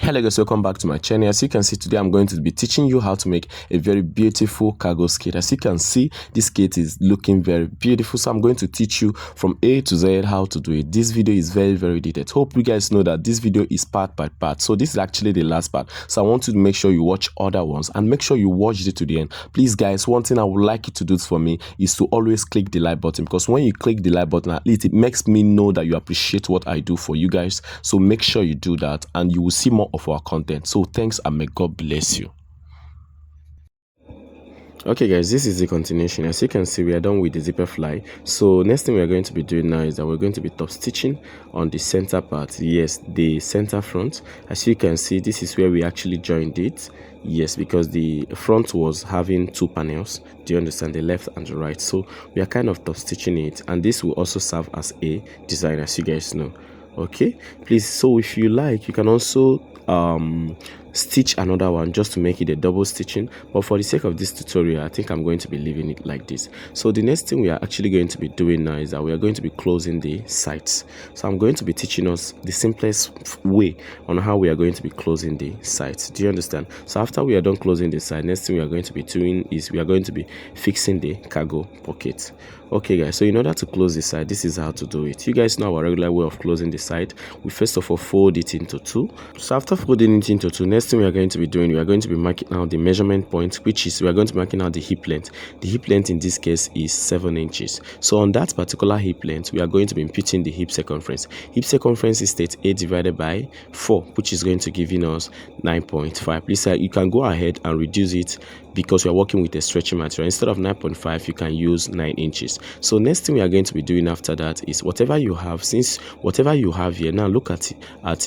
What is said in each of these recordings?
Hello guys, welcome back to my channel. As you can see, today I'm going to be teaching you how to make a very beautiful cargo skate. As you can see, this skate is looking very beautiful, so I'm going to teach you from A to Z how to do it. This video is very detailed. Hope you guys know that this video is part by part, so this is actually the last part. So I want you to make sure you watch other ones and make sure you watch it to the end. Please guys, one thing I would like you to do for me is to always click the like button, because when you click the like button, at least it makes me know that you appreciate what I do for you guys. So make sure you do that and you will see more of our content. So thanks and may God bless you. Okay guys, this is the continuation. As you can see, we are done with the zipper fly. So next thing we are going to be doing now is that we're going to be top stitching on the center part. Yes, the center front. As you can see, this is where we actually joined it. Yes, because the front was having two panels. Do you understand? The left and the right. So we are kind of top stitching it, and this will also serve as a design, as you guys know. Okay, please, so if you like, you can also stitch another one just to make it a double stitching, but for the sake of this tutorial, I think I'm going to be leaving it like this. So the next thing we are actually going to be doing now is that we are going to be closing the sides. So I'm going to be teaching us the simplest way on how we are going to be closing the sides. Do you understand? So after we are done closing the side, next thing we are going to be doing is we are going to be fixing the cargo pocket. Okay guys, so in order to close the side, this is how to do it. You guys know our regular way of closing the side. We first of all fold it into two. So after folding it into two, next thing we are going to be doing, we are going to be marking out the measurement point, which is we are going to be marking out the hip length. The hip length in this case is 7 inches. So on that particular hip length, we are going to be imputing the hip circumference. Hip circumference is 8 divided by 4, which is going to give us 9.5. Please, you can go ahead and reduce it because we are working with a stretching material. Instead of 9.5, you can use 9 inches. So next thing we are going to be doing after that is whatever you have, since whatever you have here, now look at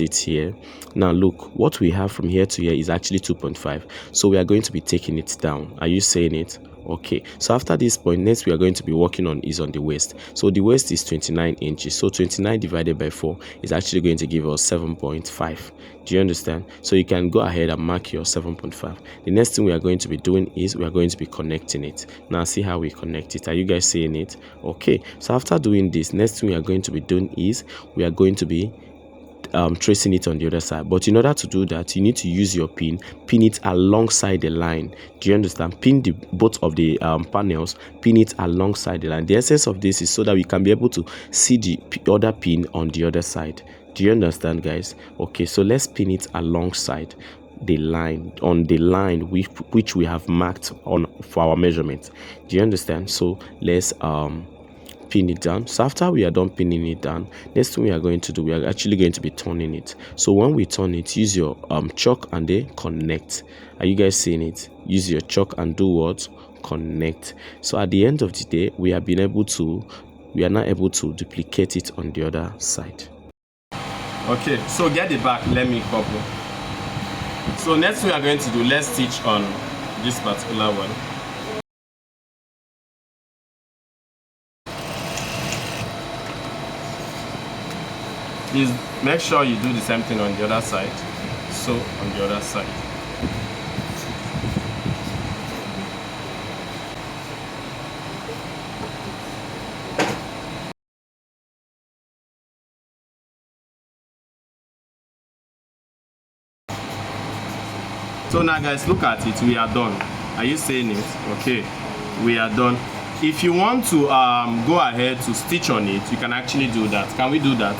it here. Now look, what we have from here to here is actually 2.5. So we are going to be taking it down. Are you saying it? Okay, so after this point, next we are going to be working on is on the waist. So the waist is 29 inches. So 29 divided by 4 is actually going to give us 7.5. Do you understand? So you can go ahead and mark your 7.5. The next thing we are going to be doing is we are going to be connecting it. Now see how we connect it. Are you guys seeing it? Okay, so after doing this, next thing we are going to be doing is we are going to be tracing it on the other side. But in order to do that, you need to use your pin it alongside the line. Do you understand? Pin both of the panels, pin it alongside the line. The essence of this is so that we can be able to see the other pin on the other side. Do you understand, guys? Okay, so let's pin it alongside the line, on the line which we have marked on for our measurement. Do you understand? So let's pin it down. So after we are done pinning it down, next thing we are going to do, we are actually going to be turning it. So when we turn it, use your chalk and then connect. Are you guys seeing it? Use your chalk and do what? Connect. So at the end of the day, we are now able to duplicate it on the other side. Okay, so get the back, let me couple. So next we are going to do, let's stitch on this particular one. Please make sure you do the same thing on the other side. So on the other side. So now guys, look at it, we are done. Are you saying it? Okay, we are done. If you want to go ahead to stitch on it, you can actually do that. Can we do that?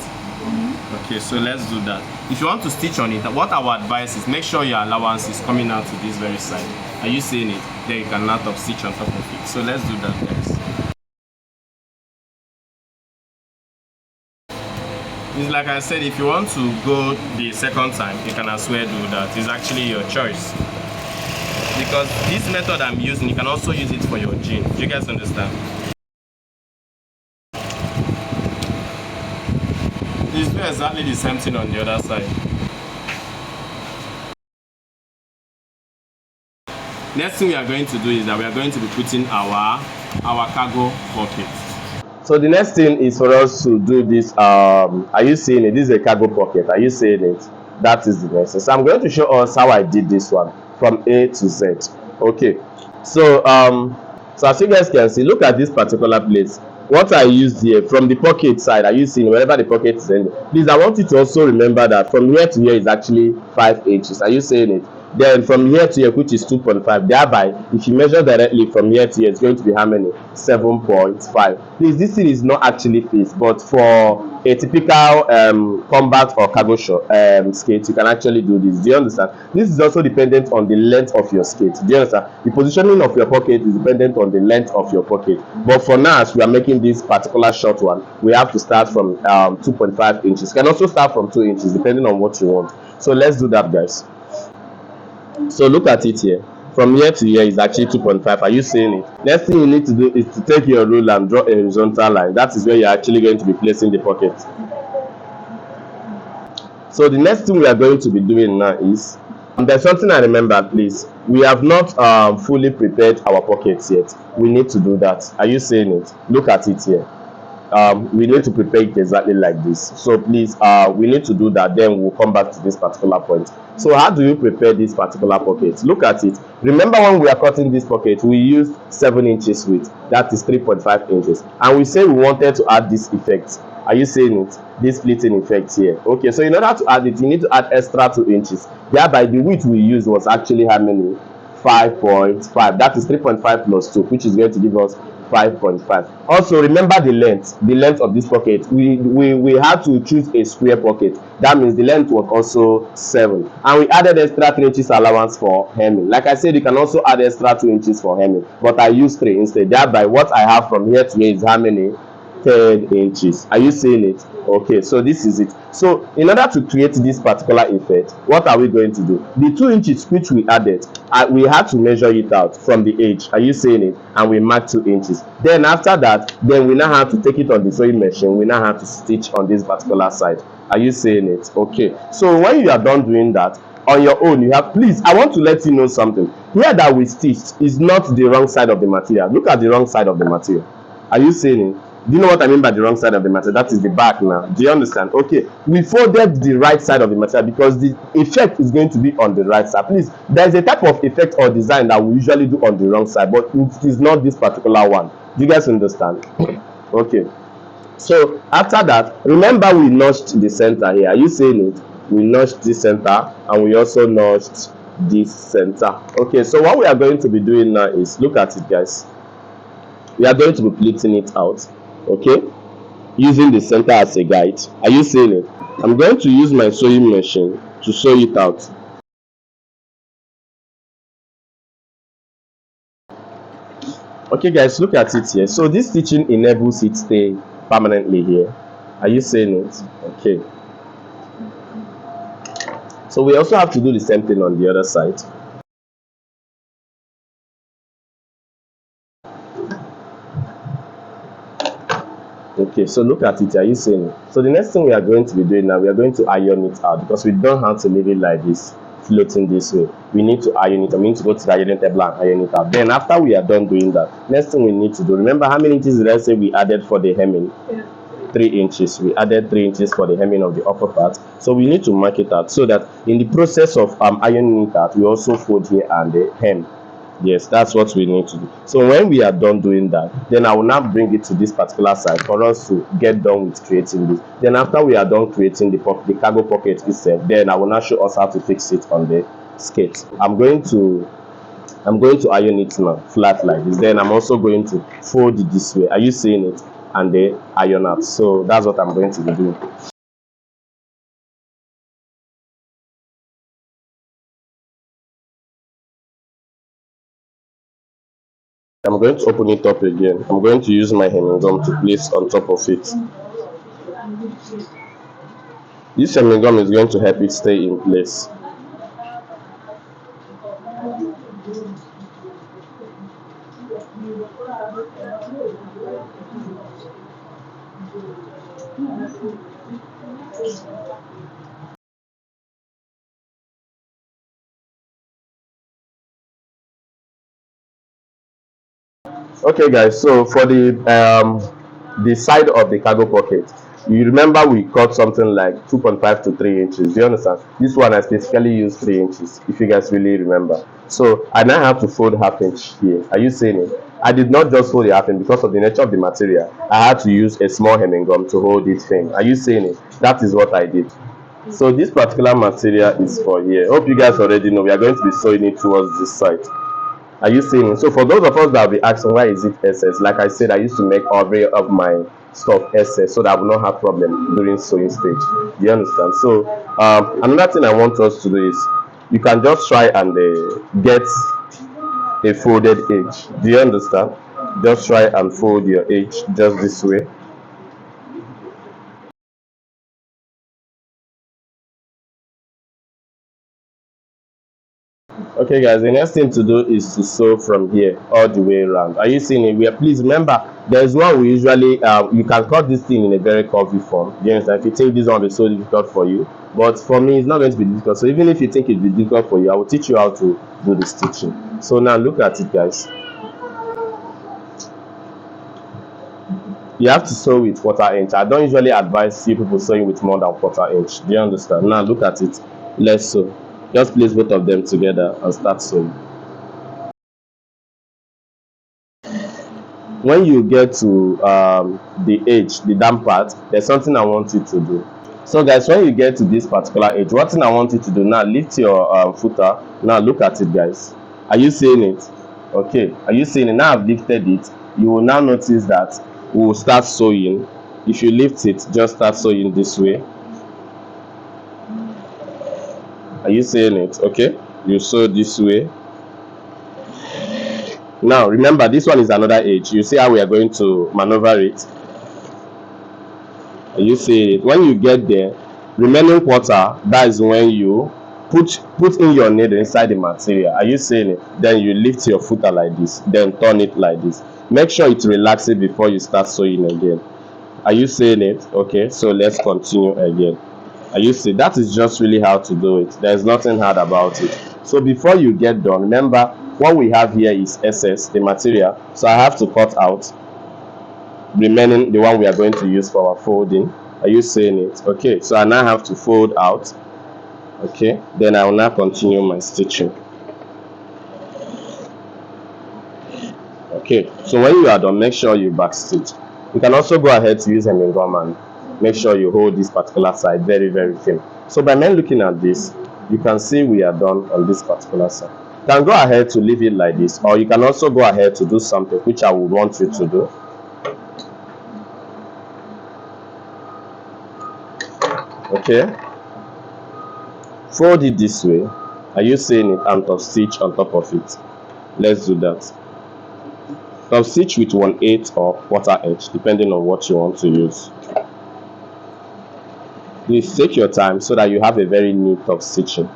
Okay, so let's do that. If you want to stitch on it, what our advice is, make sure your allowance is coming out to this very side. Are you seeing it? Then you can now top stitch on top of it. So let's do that, guys. It's like I said, if you want to go the second time, you can as well do that. It's actually your choice. Because this method I'm using, you can also use it for your jean. Do you guys understand? It's exactly the same thing on the other side. Next thing we are going to do is that we are going to be putting our cargo pocket. So the next thing is for us to do this. Are you seeing it? This is a cargo pocket. Are you seeing it? That is the next. So I'm going to show us how I did this one from A to Z. Okay. So so as you guys can see, look at this particular place. what I used here from the pocket side, are you seeing wherever the pocket is ending? Please, I want you to also remember that from here to here is actually 5 inches. Are you seeing it? Then from here to here, which is 2.5, thereby if you measure directly from here to here, it's going to be how many? 7.5. Please, this thing is not actually fixed, but for a typical combat or cargo skate, you can actually do this. Do you understand? This is also dependent on the length of your skate. Do you understand? The positioning of your pocket is dependent on the length of your pocket. But for now, as we are making this particular short one, we have to start from 2.5 inches. You can also start from 2 inches depending on what you want. So let's do that, guys. So look at it here. From here to here is actually 2.5. Are you seeing it? Next thing you need to do is to take your rule and draw a horizontal line. That is where you're actually going to be placing the pocket. So the next thing we are going to be doing now is, there's something I remember, please. We have not fully prepared our pockets yet. We need to do that. Are you seeing it? Look at it here. We need to prepare it exactly like this. So please, we need to do that, then we'll come back to this particular point. So how do you prepare this particular pocket? Look at it. Remember when we are cutting this pocket, we used 7 inches width. That is 3.5 inches, and we say we wanted to add this effect. Are you seeing it? This splitting effect here. Okay, so in order to add it, you need to add extra 2 inches. Thereby the width we used was actually how many? 5.5. That is 3.5 plus 2, which is going to give us 5.5. Also remember the length of this pocket. We had to choose a square pocket. That means the length was also 7, and we added extra 3 inches allowance for hemming. Like I said, you can also add extra 2 inches for hemming, but I used 3 instead. Thereby what I have from here to here is how many? 10 inches. Are you seeing it? Okay, so this is it. So in order to create this particular effect, what are we going to do? The 2 inches which we added, we had to measure it out from the edge. Are you seeing it? And we mark 2 inches. Then after that, then we now have to take it on the sewing machine. We now have to stitch on this particular side. Are you seeing it? Okay, so when you are done doing that on your own, you have, please, I want to let you know something here, that we stitched is not the wrong side of the material. Look at the wrong side of the material. Are you seeing it? Do you know what I mean by the wrong side of the material? That is the back now. Do you understand? Okay, we folded the right side of the material because the effect is going to be on the right side. Please, there is a type of effect or design that we usually do on the wrong side, but it is not this particular one. Do you guys understand? Okay, so after that, remember we notched the center here. Are you seeing it? We notched this center, and we also notched this center. Okay, so what we are going to be doing now is, look at it, guys. We are going to be pleating it out, okay, using the center as a guide. Are you seeing it? I'm going to use my sewing machine to sew it out. Okay, guys, look at it here. So this stitching enables it stay permanently here. Are you seeing it? Okay, so we also have to do the same thing on the other side. Okay, so look at it. Are you seeing it? So the next thing we are going to be doing now, we are going to iron it out, because we don't have to leave it like this, floating this way. We need to iron it. I mean, to go to the ironing table and iron it out. Then after we are done doing that, next thing we need to do, remember how many inches did I say we added for the hemming? 3 inches. We added 3 inches for the hemming of the upper part. So we need to mark it out, so that in the process of ironing it out, we also fold here and the hem. Yes, that's what we need to do. So when we are done doing that, then I will now bring it to this particular side for us to get done with creating this. Then after we are done creating the cargo pocket itself, then I will now show us how to fix it on the skate. I'm going to iron it now flat like this. Then I'm also going to fold it this way. Are you seeing it? And then iron out. So that's what I'm going to be doing. I'm going to open it up again. I'm going to use my hemming gum to place on top of it. This hemming gum is going to help it stay in place. Okay, guys, so for the side of the cargo pocket, You remember we cut something like 2.5 to 3 inches. Do you understand? This one I specifically used 3 inches, if you guys really remember. So I now have to fold half inch here. Are you seeing it? I did not just fold the half inch because of the nature of the material. I had to use a small hemming gum to hold it firm. Are you seeing it? That is what I did. So this particular material is for here. Hope you guys already know we are going to be sewing it towards this side. Are you seeing it? So for those of us that will be asking why is it SS, like I said, I used to make every of my stuff SS so that I will not have problem during sewing stage. Do you understand? So another thing I want us to do is you can just try and get a folded edge. Do you understand? Just try and fold your edge just this way. Okay guys, the next thing to do is to sew from here all the way around. Are you seeing it? Please remember, there's one we usually you can cut this thing in a very curvy form. Do you understand? If you think this one will be so difficult for you, but for me it's not going to be difficult. So even if you think it will be difficult for you, I will teach you how to do the stitching. So now look at it guys. You have to sew with quarter inch. I don't usually advise you people sewing with more than quarter inch. Do you understand? Now look at it. Let's sew. Just place both of them together and start sewing. When you get to the edge, the damp part, there's something I want you to do. So guys, when you get to this particular edge, what thing I want you to do now, lift your footer. Now look at it guys. Are you seeing it? Okay, are you seeing it? Now I've lifted it. You will now notice that we will start sewing. If you lift it, just start sewing this way. Are you seeing it? Okay, you sew this way. Now remember, this one is another edge. You see how we are going to maneuver it. You see it. When you get there, remaining quarter, that is when you put in your needle inside the material. Are you seeing it? Then you lift your footer like this, then turn it like this. Make sure it relaxes before you start sewing again. Are you seeing it? Okay, so let's continue again. Are you see? That is just really how to do it. There's nothing hard about it. So before you get done, remember what we have here is SS, the material. So I have to cut out remaining the one we are going to use for our folding. Are you seeing it? Okay, so I now have to fold out. Okay, then I will now continue my stitching. Okay, so when you are done, make sure you back stitch. You can also go ahead to use hemming gum and make sure you hold this particular side very thin. So by men looking at this, you can see we are done on this particular side. You can go ahead to leave it like this, or you can also go ahead to do something which I would want you to do. Okay, fold it this way. Are you seeing it? And top stitch on top of it. Let's do that. Top stitch with 1/8 or quarter inch, depending on what you want to use. Please take your time so that you have a very neat top stitching.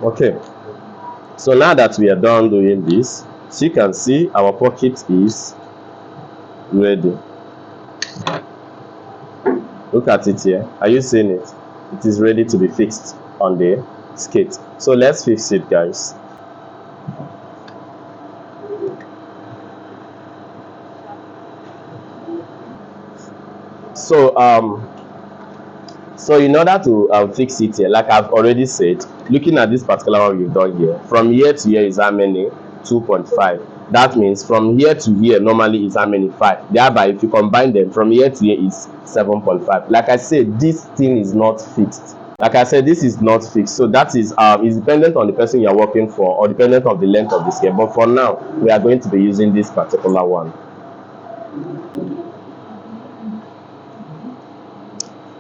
Okay, so now that we are done doing this, so you can see our pocket is ready. Look at it here. Are you seeing it? It is ready to be fixed on the skate. So let's fix it guys. So in order to fix it here, like I've already said, looking at this particular one we've done here, from here to here is how many? 2.5. That means from here to here normally is how many? 5. Thereby if you combine them, from here to here is 7.5. Like I said, this thing is not fixed. Like I said, this is not fixed, so that is dependent on the person you're working for, or dependent on the length of the scale. But for now, we are going to be using this particular one.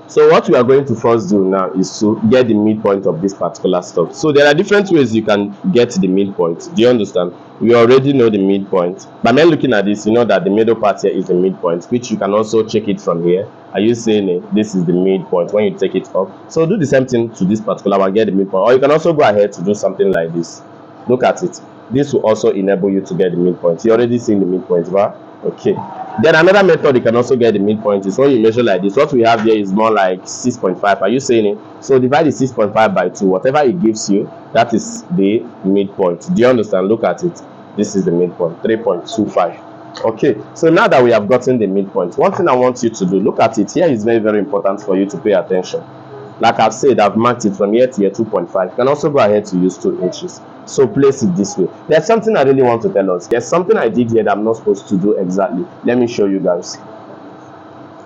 So what we are going to first do now is to get the midpoint of this particular stuff. So there are different ways you can get the midpoint. Do you understand? We already know the midpoint. By me looking at this, you know that the middle part here is the midpoint, which you can also check it from here. Are you saying it? This is the midpoint when you take it up? So do the same thing to this particular one, get the midpoint. Or you can also go ahead to do something like this. Look at it. This will also enable you to get the midpoint. You already seen the midpoint, right? Okay. Then another method you can also get the midpoint is when you measure like this. What we have here is more like 6.5. Are you saying it? So divide the 6.5 by 2. Whatever it gives you, that is the midpoint. Do you understand? Look at it. This is the midpoint, 3.25. Okay, so now that we have gotten the midpoint, one thing I want you to do, look at it here, is very, very important for you to pay attention. Like I've said, I've marked it from here to here 2.5. You can also go ahead to use 2 inches. So place it this way. There's something I really want to tell us. There's something I did here that I'm not supposed to do exactly. Let me show you guys.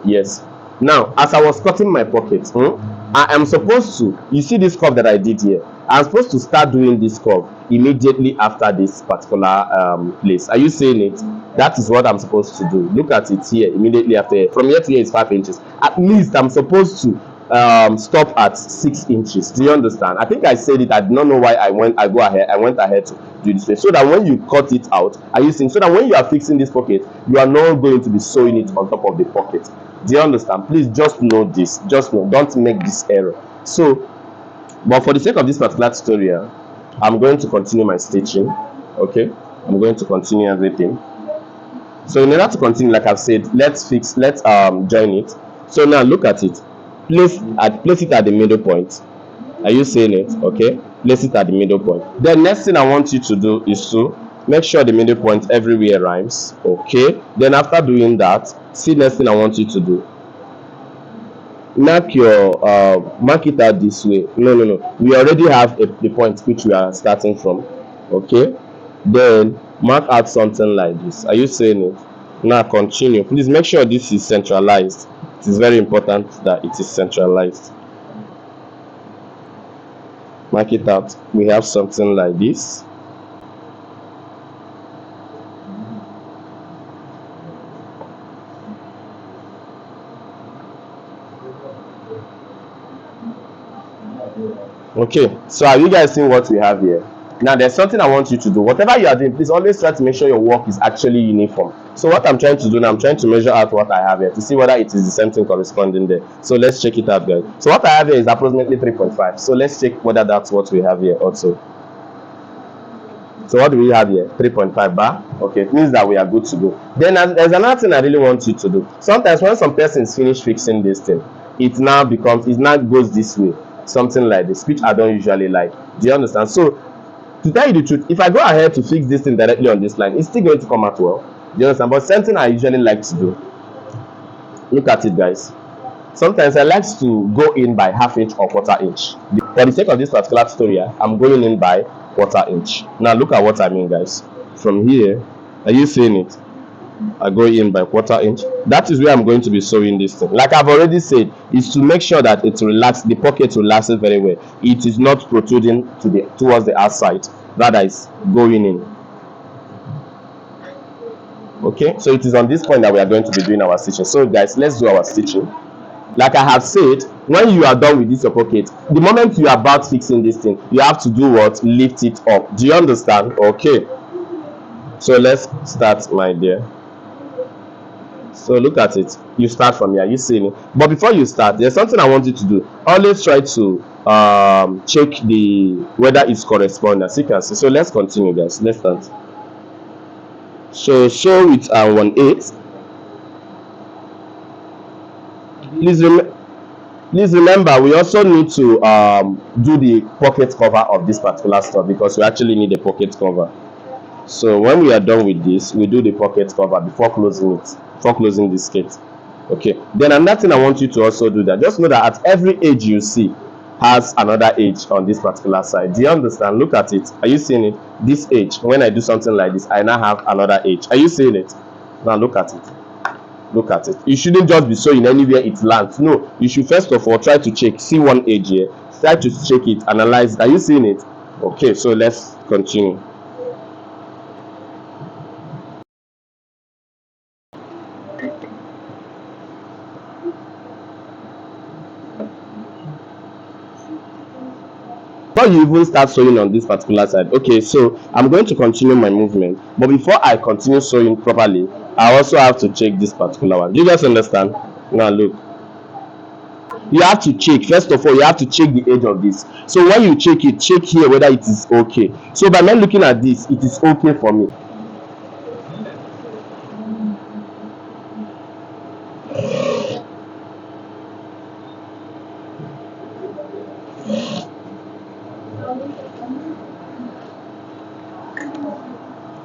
Yes. Now, as I was cutting my pocket, I am supposed to, you see this curve that I did here? I'm supposed to start doing this curve immediately after this particular place. Are you seeing it? That is what I'm supposed to do. Look at it here immediately after. From here to here is 5 inches. At least I'm supposed to stop at 6 inches. Do you understand? I think I said it. I do not know why I went ahead to do this way, so that when you cut it out, are you seeing, so that when you are fixing this pocket, you are not going to be sewing it on top of the pocket. Do you understand? Please just know this. Just know, don't make this error. So, but for the sake of this particular tutorial, I'm going to continue my stitching. Okay, I'm going to continue everything. So in order to continue, like I've said, let's join it. So now look at it. Place it at the middle point. Are you seeing it? Okay, place it at the middle point. Then next thing I want you to do is to make sure the middle point everywhere rhymes. Okay, then after doing that, see, next thing I want you to do, mark it out this way. No, we already have the point which we are starting from. Okay, then mark out something like this. Are you seeing it? Now continue. Please make sure this is centralized. It is very important that it is centralized. Mark it out. We have something like this. Okay, so have you guys seen what we have here? Now there's something I want you to do. Whatever you are doing, please always try to make sure your work is actually uniform. So what I'm trying to do now, I'm trying to measure out what I have here to see whether it is the same thing corresponding there. So let's check it out, guys. So what I have here is approximately 3.5. So let's check whether that's what we have here also. So what do we have here? 3.5 bar. Okay, it means that we are good to go. Then there's another thing I really want you to do. Sometimes when some persons finish fixing this thing, it now goes this way, something like this, which I don't usually like. Do you understand? So to tell you the truth, if I go ahead to fix this thing directly on this line, it's still going to come out well. Do you understand? But something I usually like to do, look at it, guys. Sometimes I like to go in by ½ inch or ¼ inch. For the sake of this particular tutorial, I'm going in by ¼ inch. Now look at what I mean, guys. From here, are you seeing it? I go in by ¼ inch. That is where I'm going to be sewing this thing. Like I've already said, is to make sure that it relaxes, the pocket relaxes very well. It is not protruding towards the outside, rather it's going in. Okay, so it is on this point that we are going to be doing our stitching. So guys, let's do our stitching. Like I have said, when you are done with this your pocket, the moment you are about fixing this thing, you have to do what? Lift it up. Do you understand? Okay, so let's start, my dear. So look at it. You start from here. You see it? But before you start, there's something I want you to do. Always try to check the whether it's corresponding, as you can see. So let's continue, guys. Let's start. So sew with 1/8. Please remember, we also need to do the pocket cover of this particular stuff, because we actually need a pocket cover. So when we are done with this, we do the pocket cover before closing the skirt. Okay, then another thing I want you to also do, that just know that at every edge you see has another edge on this particular side. Do you understand? Look at it. Are you seeing it? This edge, when I do something like this, I now have another edge. Are you seeing it? Now look at it. Look at it. You shouldn't just be sewing anywhere it lands. No, you should first of all try to check. See one edge here, try to check it, analyze it. Are you seeing it? Okay, so let's continue. before you even start sewing on this particular side. Okay, so I'm going to continue my movement, but before I continue sewing properly, I also have to check this particular one. Do you guys understand? Now look, you have to check. First of all, you have to check the edge of this. So when you check it, check here whether it is okay. So by me looking at this, it is okay for me.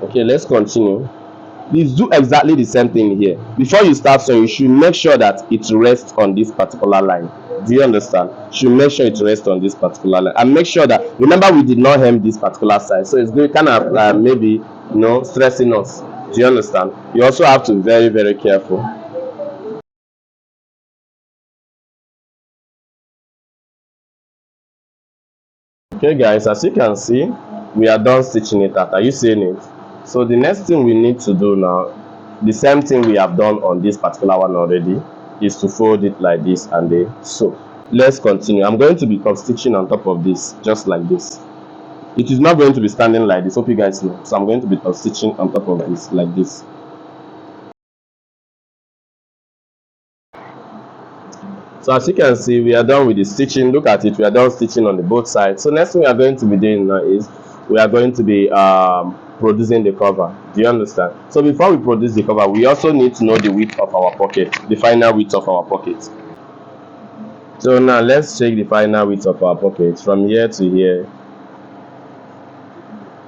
Okay, let's continue. Please do exactly the same thing here. Before you start sewing, you should make sure that it rests on this particular line. Do you understand? You should make sure it rests on this particular line, and make sure that, remember, we did not hem this particular side, so it's going kind of maybe, stressing us. Do you understand? You also have to be very very careful. Okay guys, as you can see, we are done stitching it out. Are you seeing it? So the next thing we need to do now, the same thing we have done on this particular one already, is to fold it like this and then sew. Let's continue. I'm going to be top stitching on top of this, just like this. It is not going to be standing like this, hope you guys know. So I'm going to be top stitching on top of this like this. So as you can see, we are done with the stitching. Look at it, we are done stitching on the both sides. So next thing we are going to be doing now is we are going to be producing the cover. Do you understand? So before we produce the cover, we also need to know the width of our pocket, the final width of our pocket. So now let's check the final width of our pocket from here to here.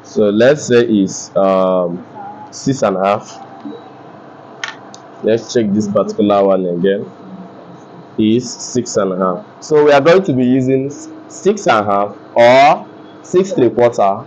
So let's say it's 6.5. Let's check this particular one again. Is 6.5. So we are going to be using 6.5 or 6.75.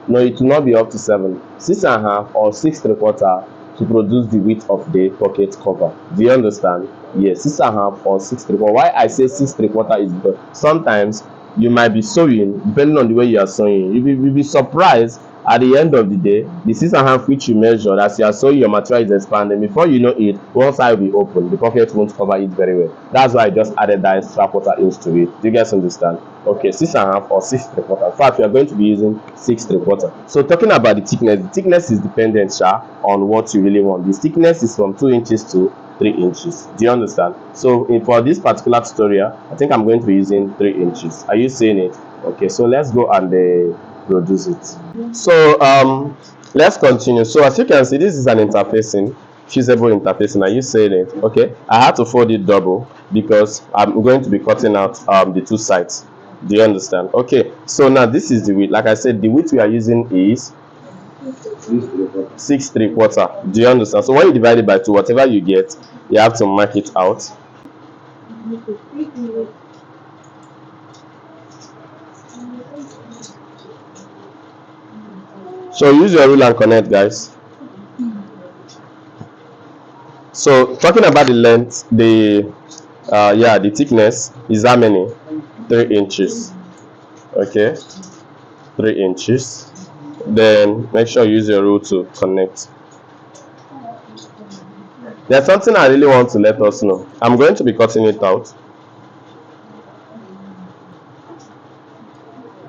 No, it will not be up to 7. 6.5 or 6.75 to produce the width of the pocket cover. Do you understand? Yes, 6.5 or 6.75. Why I say 6.75 is because sometimes you might be sewing, depending on the way you are sewing, you'll be surprised at the end of the day, the 6.5 which you measured as you are sewing, your material is expanding. Before you know it, one side will be open, the pocket won't cover it very well. That's why I just added that extra quarter inch to it. Do you guys understand? Okay, 6.5 or 6.75. In fact, we are going to be using 6.75. So talking about the thickness is dependent on what you really want. The thickness is from 2 inches to 3 inches. Do you understand? So for this particular tutorial, I think I'm going to be using 3 inches. Are you seeing it? Okay, so let's go and produce it. So let's continue. So as you can see, this is an interfacing, fusible interfacing. Are you seeing it? Okay, I had to fold it double because I'm going to be cutting out the two sides. Do you understand? Okay, so now this is the width. Like I said, the width we are using is 6.75. Do you understand? So when you divide it by 2, whatever you get, you have to mark it out. So use your rule and connect, guys. So talking about the length, the thickness is how many? 3 inches. Okay, 3 inches. Then make sure you use your rule to connect. There's something I really want to let us know. I'm going to be cutting it out.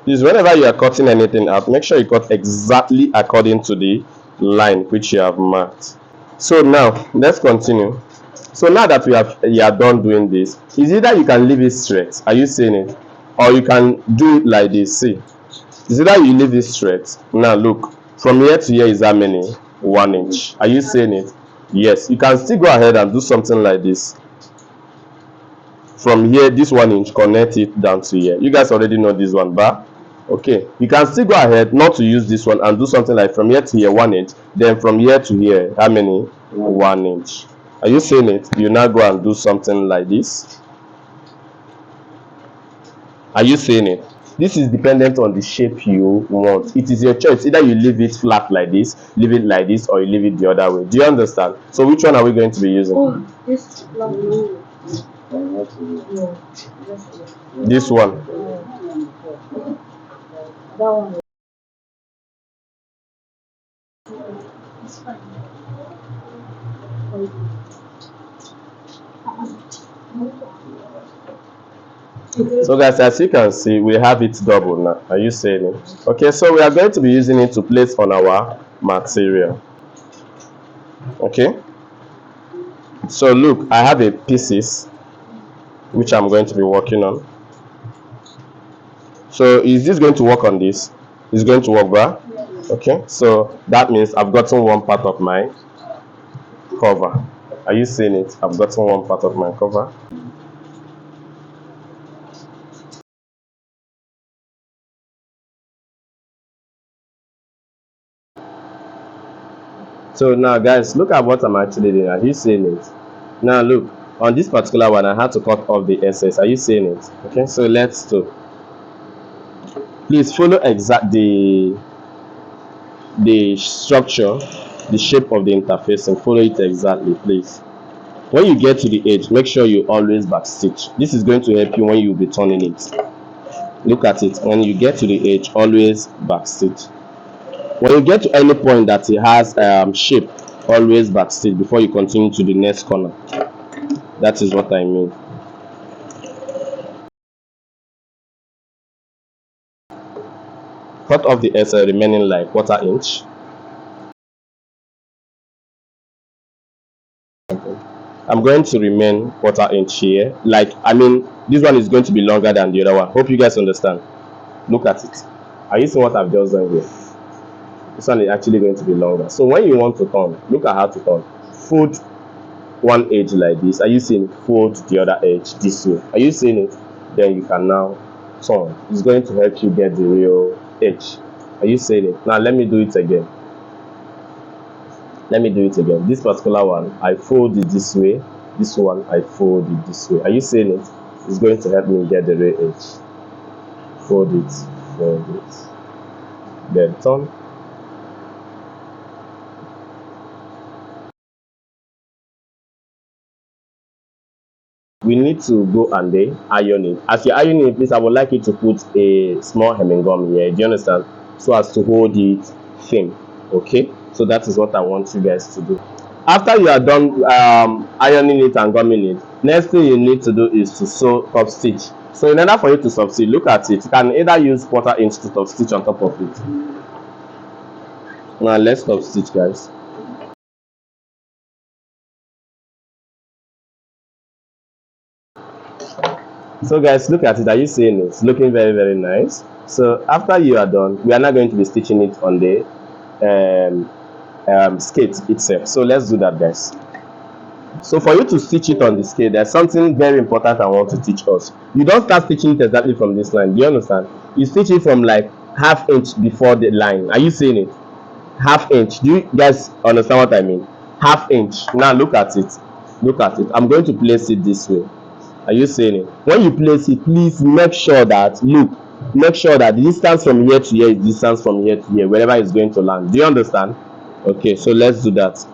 Please, whenever you are cutting anything out, make sure you cut exactly according to the line which you have marked. So now let's continue. So now that you are done doing this, is either you can leave it straight, are you seeing it, or you can do it like this. See, is either you leave it straight. Now look, from here to here is how many? 1 inch. Are you seeing it? Yes, you can still go ahead and do something like this. From here, this 1 inch, connect it down to here. You guys already know this one, but okay, you can still go ahead not to use this one and do something like from here to here 1 inch, then from here to here how many? 1 inch. Are you seeing it? You now go and do something like this. Are you seeing it? This is dependent on the shape you want. It is your choice. Either you leave it flat like this, leave it like this, or you leave it the other way. Do you understand? So which one are we going to be using? This one. So guys, as you can see, we have it double now. Are you seeing it? Okay, so we are going to be using it to place on our material. Okay, so look, I have a pieces which I'm going to be working on. So is this going to work on this? It's going to work, bruh. Okay, so that means I've gotten one part of my cover. Are you seeing it? I've gotten one part of my cover. So now guys, look at what I'm actually doing. Are you seeing it? Now look, on this particular one, I had to cut off the excess. Are you seeing it? Okay, so let's do. Please follow exact the structure, the shape of the interface, and follow it exactly, please. When you get to the edge, make sure you always back stitch. This is going to help you when you be turning it. Look at it. When you get to the edge, always back stitch. When you get to any point that it has shape, always back stitch before you continue to the next corner. That is what I mean. Cut off the excess remaining like 1/4 inch. I'm going to remain 1/4 inch here. Like, I mean, this one is going to be longer than the other one. Hope you guys understand. Look at it. Are you seeing what I've just done here? This one is actually going to be longer. So when you want to turn, look at how to turn. Fold one edge like this. Are you seeing? Fold the other edge this way. Are you seeing it? Then you can now turn. It's going to help you get the real edge. Are you seeing it? Now let me do it again. Let me do it again. This particular one, I fold it this way. This one, I fold it this way. Are you seeing it? It's going to help me get the real edge. Fold it, then turn. We need to go and then iron it. As you're ironing it, please, I would like you to put a small hemming gum here. Do you understand? So as to hold it firm. Okay, so that is what I want you guys to do. After you are done ironing it and gumming it, next thing you need to do is to sew top stitch. So in order for you to top stitch, look at it. You can either use 1/4 inch to top stitch on top of it. Now let's top stitch, guys. So guys, look at it. Are you seeing it? It's looking very, very nice. So after you are done, we are now going to be stitching it on the skate itself. So let's do that, guys. So for you to stitch it on the skate, there's something very important I want to teach us. You don't start stitching it exactly from this line. Do you understand? You stitch it from like 1/2 inch before the line. Are you seeing it? 1/2 inch. Do you guys understand what I mean? 1/2 inch. Now look at it. Look at it. I'm going to place it this way. Are you seeing it? When you place it, please make sure that, look, make sure that the distance from here to here is distance from here to here, wherever it's going to land. Do you understand? Okay, so let's do that.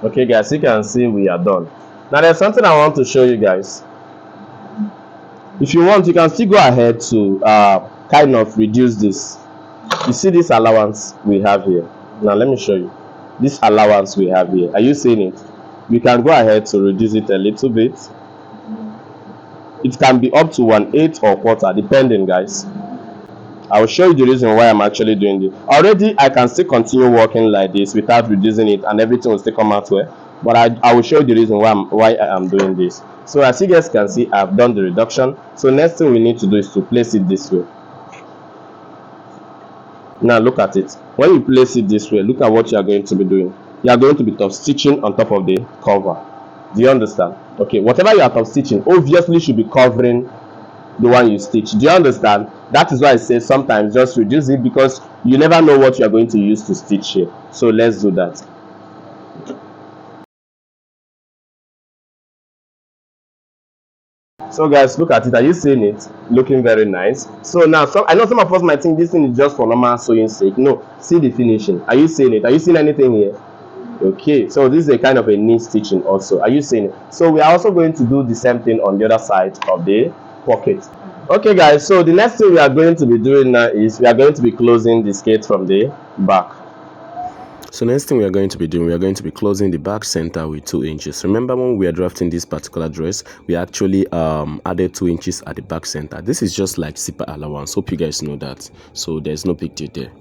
Okay guys, you can see we are done. Now there's something I want to show you guys. If you want, you can still go ahead to kind of reduce this. You see this allowance we have here. Now let me show you this allowance we have here. Are you seeing it? We can go ahead to reduce it a little bit. It can be up to 1/8 or 1/4 depending, guys. I will show you the reason why I'm actually doing this. Already I can still continue working like this without reducing it and everything will still come out well, but I will show you the reason why I am doing this. So as you guys can see, I've done the reduction. So next thing we need to do is to place it this way. Now look at it. When you place it this way, look at what you are going to be doing. You are going to be top stitching on top of the cover. Do you understand? Okay, whatever you are top stitching obviously should be covering the one you stitch. Do you understand? That is why I say sometimes just reduce it, because you never know what you are going to use to stitch here. So let's do that. So guys, look at it. Are you seeing it? Looking very nice. So now I know some of us might think this thing is just for normal sewing sake. No, see the finishing. Are you seeing it? Are you seeing anything here? Okay, so this is a kind of a knee stitching also. Are you seeing it? So we are also going to do the same thing on the other side of the pocket. Okay guys, so the next thing we are going to be doing now is we are going to be closing the skirt from the back. So next thing we are going to be doing, we are going to be closing the back center with 2 inches. Remember when we are drafting this particular dress, we actually added 2 inches at the back center. This is just like zipper allowance. Hope you guys know that. So there's no big deal there.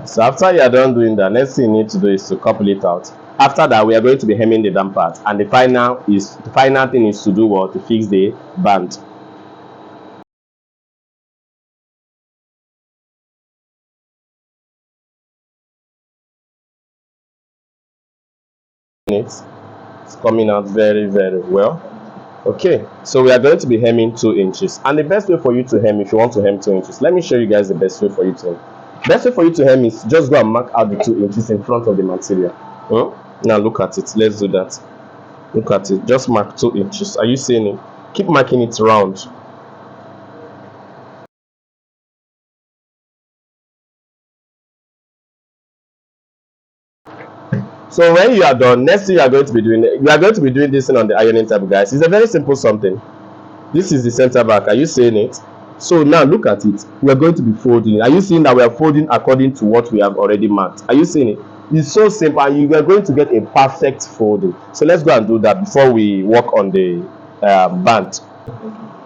So after you are done doing that, next thing you need to do is to couple it out. After that, we are going to be hemming the down part, and the final thing is to do what? To fix the band. It's coming out very well. Okay, so we are going to be hemming 2 inches, and the best way for you to hem, if you want to hem 2 inches, let me show you guys the best way for you to hem. Best way for you to hem is just go and mark out the 2 inches in front of the material. Now look at it. Let's do that. Look at it. Just mark 2 inches. Are you seeing it? Keep marking it round. So when you are done, next thing you are going to be doing this thing on the ironing table, guys. It's a very simple something. This is the center back. Are you seeing it? So now look at it. We are going to be folding. Are you seeing that we are folding according to what we have already marked? Are you seeing it? It's so simple, and you are going to get a perfect folding. So let's go and do that before we work on the band.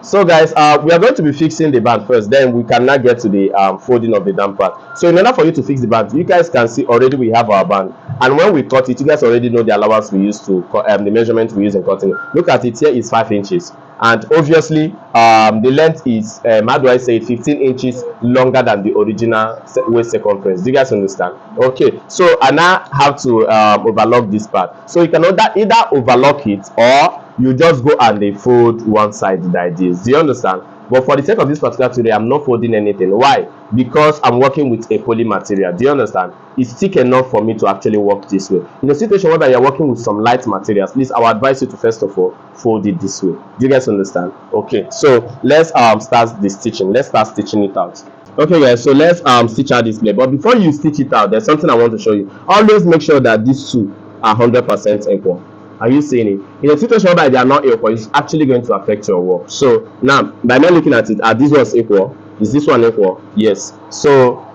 So guys, we are going to be fixing the band first, then we can now get to the folding of the down part. So in order for you to fix the band, you guys can see already we have our band, and when we cut it, you guys already know the allowance we use to the measurement we use in cutting it. Look at it. Here is 5 inches, and obviously the length is how do I say it, 15 inches longer than the original waist circumference. Do you guys understand? Okay, so I now have to overlock this part. So you can either overlock it, or you just go and they fold one side like this. Do you understand? But for the sake of this particular tutorial, I'm not folding anything. Why? Because I'm working with a poly material. Do you understand? It's thick enough for me to actually work this way. In a situation where you're working with some light materials, please, I would advise you to first of all fold it this way. Do you guys understand? Okay, so let's start the stitching. Let's start stitching it out. Okay guys, so let's stitch out this plate. But before you stitch it out, there's something I want to show you. Always make sure that these two are 100% equal. Are you seeing it? In a situation where they are not equal, it's actually going to affect your work. So now, by me looking at it, are these ones equal? Is this one equal? Yes. So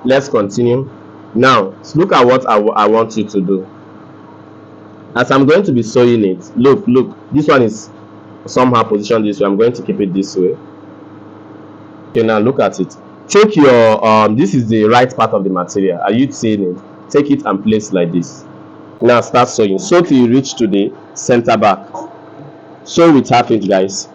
let's continue. Now, look at what I want you to do. As I'm going to be sewing it, look, this one is somehow positioned this way. I'm going to keep it this way. Okay, now look at it. Take your this is the right part of the material. Are you seeing it? Take it and place like this. Now start sewing. Sew till you reach to the center back. Sew with half inch, guys.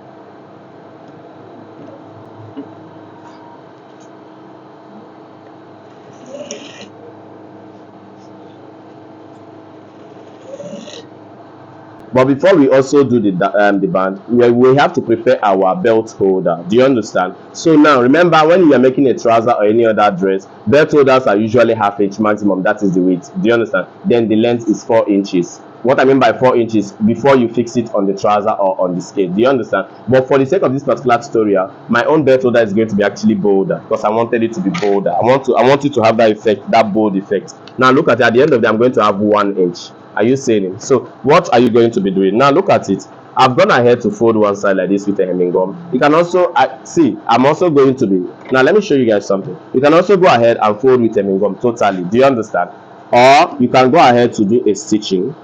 But before we also do the band, we have to prepare our belt holder. Do you understand? So now remember, when you are making a trouser or any other dress, belt holders are usually half inch maximum. That is the width. Do you understand? Then the length is 4 inches. What I mean by 4 inches, before you fix it on the trouser or on the skate. Do you understand? But for the sake of this particular tutorial, my own belt holder is going to be actually bolder, because I wanted it to be bolder. I want it to have that effect, that bold effect. Now look at it. At the end of the day, I'm going to have 1 inch. Are you seeing it? So what are you going to be doing? Now look at it. I've gone ahead to fold one side like this with a hemming gum. You can also see, I'm also going to be, now let me show you guys something. You can also go ahead and fold with hemming gum totally. Do you understand? Or you can go ahead to do a stitching.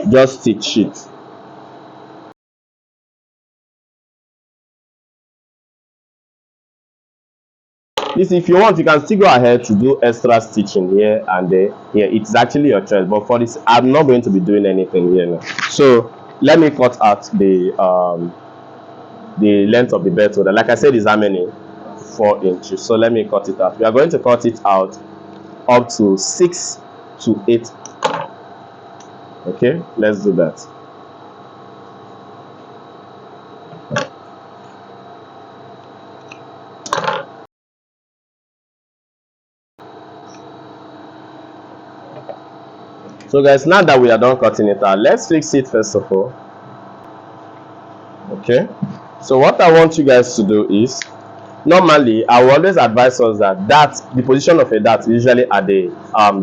Just stitch it. This, if you want, you can still go ahead to do extra stitching here and there. Yeah, it's actually your choice. But for this, I'm not going to be doing anything here now. So let me cut out the length of the belt holder. Like I said, is how many? 4 inches. So let me cut it out. We are going to cut it out up to 6 to 8. Okay, let's do that. So guys, now that we are done cutting it out, let's fix it first of all. Okay, so what I want you guys to do is, normally I will always advise us that the position of a dart usually at the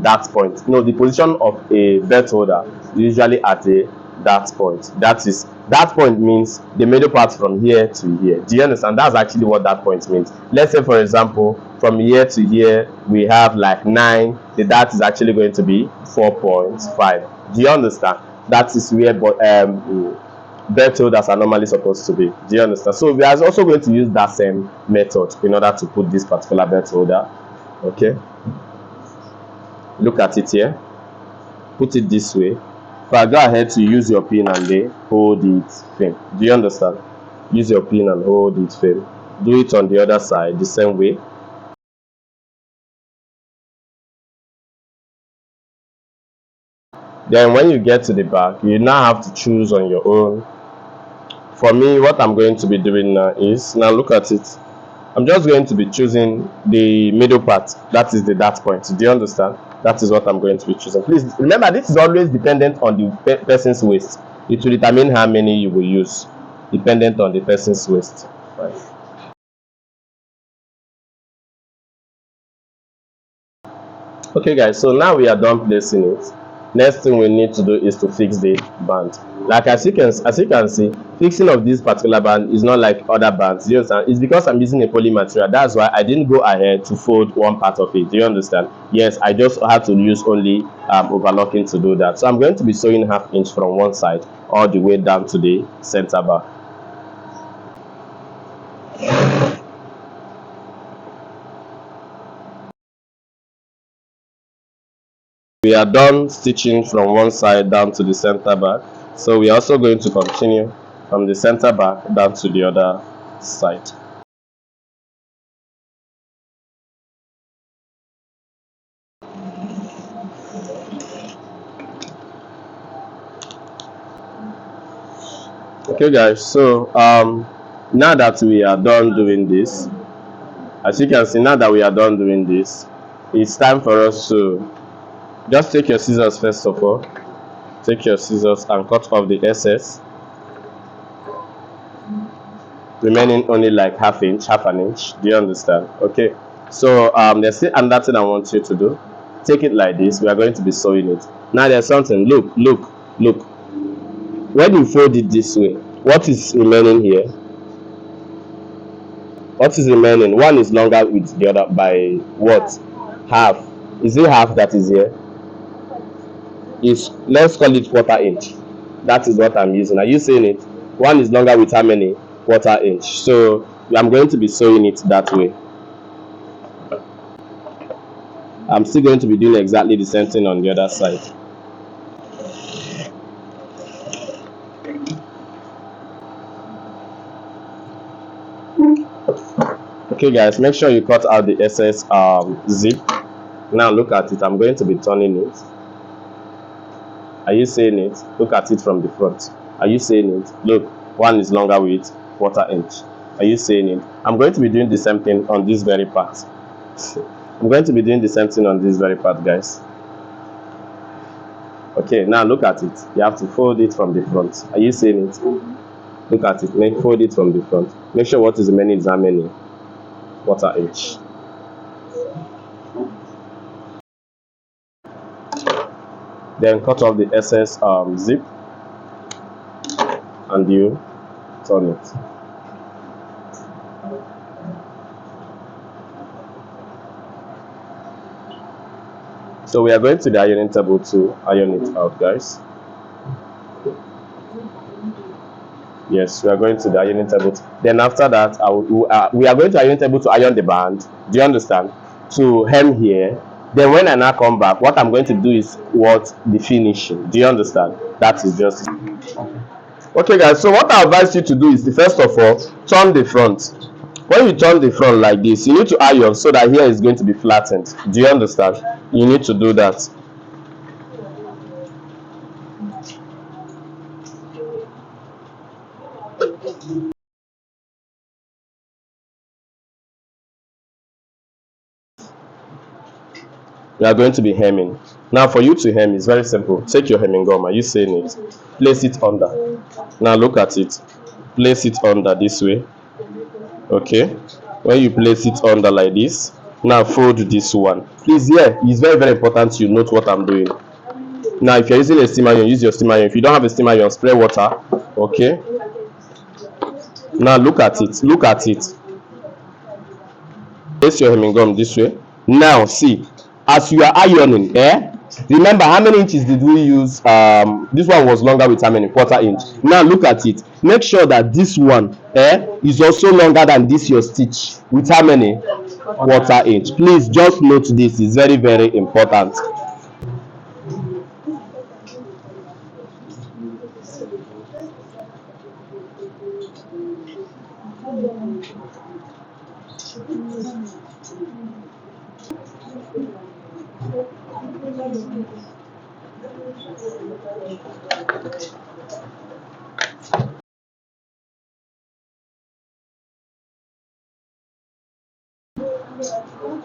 dart point. No, the position of a belt holder usually at a dart point. That is That point means the middle part from here to here. Do you understand? That's actually what that point means. Let's say, for example, from here to here we have like 9. The dart is actually going to be 4.5. Do you understand? That is where belt holders are normally supposed to be. Do you understand? So we are also going to use that same method in order to put this particular belt holder. Okay, look at it here. Put it this way. If I go ahead to use your pin and then hold it firm. Do you understand? Use your pin and hold it firm. Do it on the other side the same way. Then when you get to the back, you now have to choose on your own. For me, what I'm going to be doing now is, now look at it. I'm just going to be choosing the middle part. That is the dart point. Do you understand? That is what I'm going to be choosing. Please remember, this is always dependent on the person's waist. It will determine how many you will use, dependent on the person's waist. Right. Okay guys, so now we are done placing it. Next thing we need to do is to fix the band. Like as you can see, fixing of this particular band is not like other bands. Do you understand? It's because I'm using a poly material. That's why I didn't go ahead to fold one part of it. Do you understand? Yes, I just had to use only overlocking to do that. So I'm going to be sewing 1/2 inch from one side all the way down to the center bar. We are done stitching from one side down to the center back, so we are also going to continue from the center back down to the other side. Okay guys, so now that we are done doing this, as you can see, now that we are done doing this, it's time for us to just take your scissors. First of all, take your scissors and cut off the excess, remaining only like half an inch. Do you understand? Okay, so there's still another thing I want you to do. Take it like this. We are going to be sewing it. Now there's something. Look. When you fold it this way, what is remaining here? What is remaining? One is longer with the other by what? Half. Is it half that is here? Is, let's call it 1/4 inch. That is what I'm using. Are you seeing it? One is longer with how many? 1/4 inch. So I'm going to be sewing it that way. I'm still going to be doing exactly the same thing on the other side. Okay guys, make sure you cut out the excess zip. Now look at it. I'm going to be turning it. Are you seeing it? Look at it from the front. Are you seeing it? Look, one is longer with 1/4 inch. Are you seeing it? I'm going to be doing the same thing on this very part. I'm going to be doing the same thing on this very part, guys. Okay, now look at it. You have to fold it from the front. Are you seeing it? Look at it. Fold it from the front. Make sure what is remaining is how many? 1/4 inch. Then cut off the excess zip and you turn it. So we are going to the ironing table to iron it out, guys. Yes, we are going to the ironing table. Then after that, we are going to ironing table to iron the band. Do you understand? To hem here. Then when I now come back, what I'm going to do is the finishing. Do you understand? That is just okay, guys. So what I advise you to do is first of all, turn the front. When you turn the front like this, you need to iron so that here is going to be flattened. Do you understand? You need to do that. We are going to be hemming. Now for you to hem, it's very simple. Take your hemming gum. Are you seeing it? Place it under. Now look at it. Place it under this way. Okay. When you place it under like this, now fold this one. Please, here, it's very, very important you note what I'm doing. Now if you're using a steam iron, use your steam iron. If you don't have a steam iron, spray water Okay, now look at it, look at it. Place your hemming gum this way. Now see, as you are ironing, remember how many inches did we use? This one was longer with how many? Quarter inch. Now look at it, make sure that this one is also longer than this your stitch with how many? Quarter inch. Please just note this, is very very important.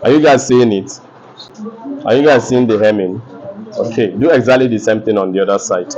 Are you guys seeing it? Are you guys seeing the hemming? Okay, do exactly the same thing on the other side.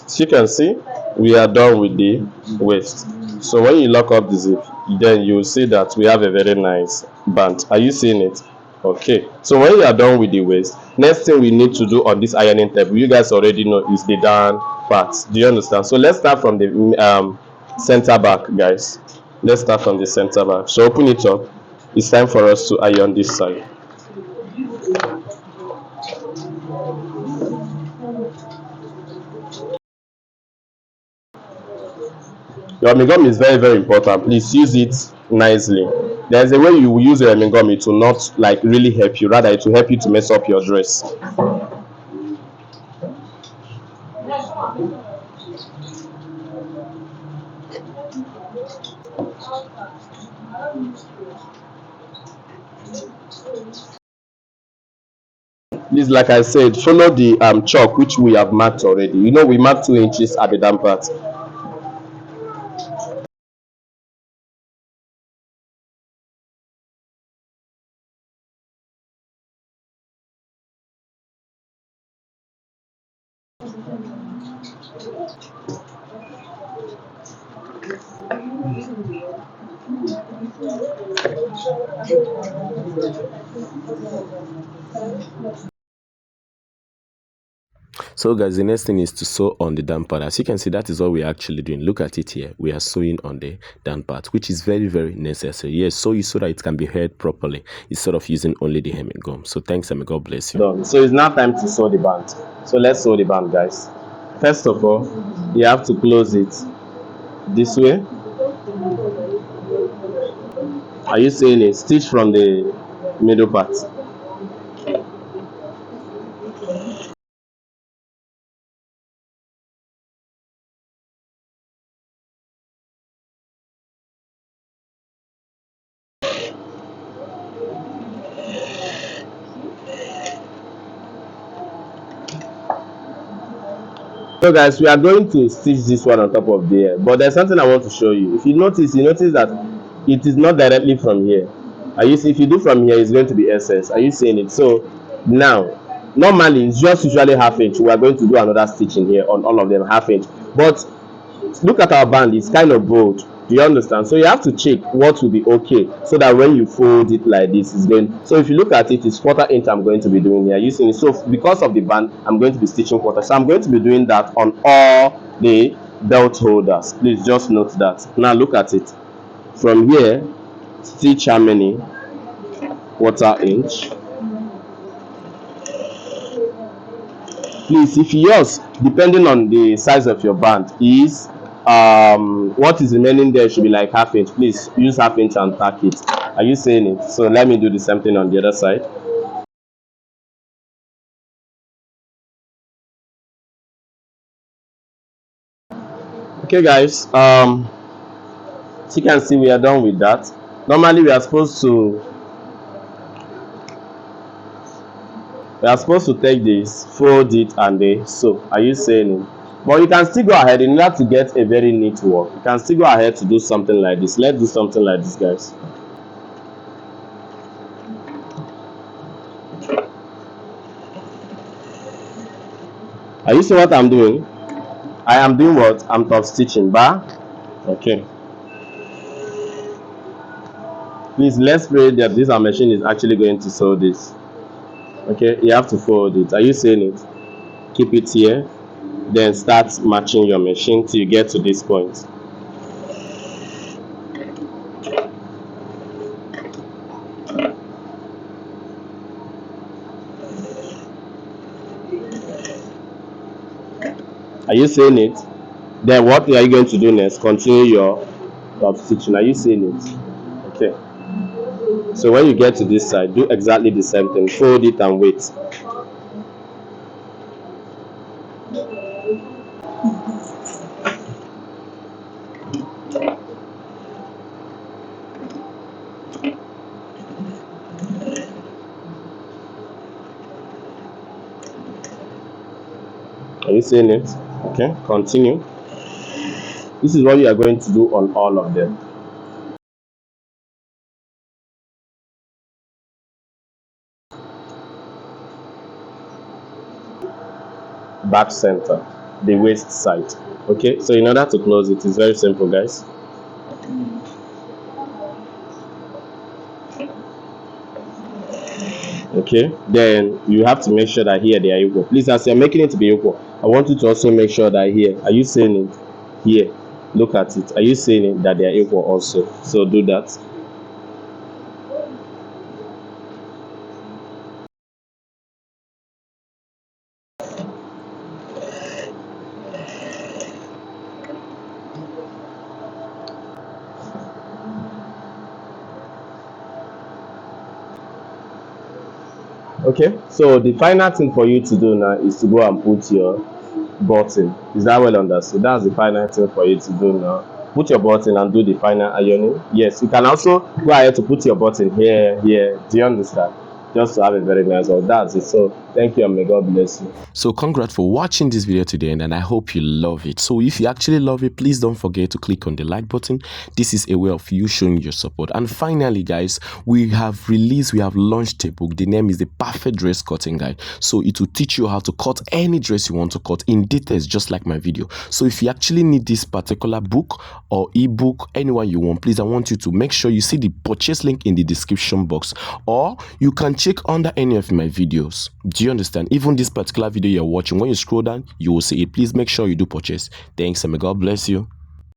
As you can see, we are done with the waist. So when you lock up the zip, then you will see that we have a very nice band. Are you seeing it? Okay, so when you are done with the waist, next thing we need to do on this ironing table, you guys already know, is the down part. Do you understand? So let's start from the center back, guys. Let's start from the center back. So open it up. It's time for us to iron this side. Your gum is very very important. Please use it nicely. There's a way you will use your gum, it will not like really help you, rather it will help you to mess up your dress. Please, like I said, follow the chalk which we have marked already. You know, we marked 2 inches at the down part. So guys, the next thing is to sew on the down part. As you can see, that is what we're actually doing. Look at it here. We are sewing on the down part, which is very very necessary. Yes, sew it so that it can be held properly instead of using only the hemming gum. So thanks, and may God bless you. Done. So it's now time to sew the band. So let's sew the band, guys. First of all, you have to close it this way. Are you seeing it? Stitch from the middle part. So guys, we are going to stitch this one on top of there, but there's something I want to show you. If you notice, that it is not directly from here. Are you see? If you do from here, it's going to be excess. Are you seeing it? So now, normally it's just usually half inch. We are going to do another stitching here on all of them, half inch. But look at our band, it's kind of bold. Do you understand? So you have to check what will be okay, so that when you fold it like this, it's going. So if you look at it, it's quarter inch I'm going to be doing here. You see, so because of the band, I'm going to be stitching quarter. So I'm going to be doing that on all the belt holders. Please just note that. Now look at it. From here, stitch how many? Quarter inch. Please, if yours, depending on the size of your band, is what is remaining there should be like half inch, please use half inch and tack it. Are you saying it? So let me do the same thing on the other side. Okay guys, as you can see, we are done with that. Normally we are supposed to take this, fold it, and then sew. Are you saying it? But you can still go ahead, in order to get a very neat work, you can still go ahead to do something like this. Let's do something like this, guys. Are you seeing what I'm doing? I am doing what? I'm top stitching, bar. Okay. Please, let's pray that this our machine is actually going to sew this. Okay, you have to fold it. Are you seeing it? Keep it here, then start matching your machine till you get to this point. Are you seeing it? Then what are you going to do next? Continue your top stitching. Are you seeing it? Okay. So when you get to this side, do exactly the same thing. Fold it and wait. Are you seeing it? Okay, continue. This is what you are going to do on all of them. Back center, the waist side. Okay, so in order to close it, it's very simple, guys. Okay, then you have to make sure that here they are equal. Please, as you're making it to be equal, I want you to also make sure that here, are you seeing it? Here, look at it. Are you seeing it that they are equal also? So do that. Okay, so the final thing for you to do now is to go and put your button. Is that well understood? That's the final thing for you to do now. Put your button and do the final ironing. Yes, you can also go ahead to put your button here. Do you understand? Just to have a very nice one. That's it. So thank you and may God bless you. So congrats for watching this video to the end, and I hope you love it. So if you actually love it, please don't forget to click on the like button. This is a way of you showing your support. And finally, guys, we have launched a book. The name is The Perfect Dress Cutting Guide. So it will teach you how to cut any dress you want to cut in details, just like my video. So if you actually need this particular book or ebook, anyone you want, please, I want you to make sure you see the purchase link in the description box, or you can check under any of my videos. Do you understand? Even this particular video you're watching, when you scroll down, you will see it. Please make sure you do purchase. Thanks, and may God bless you.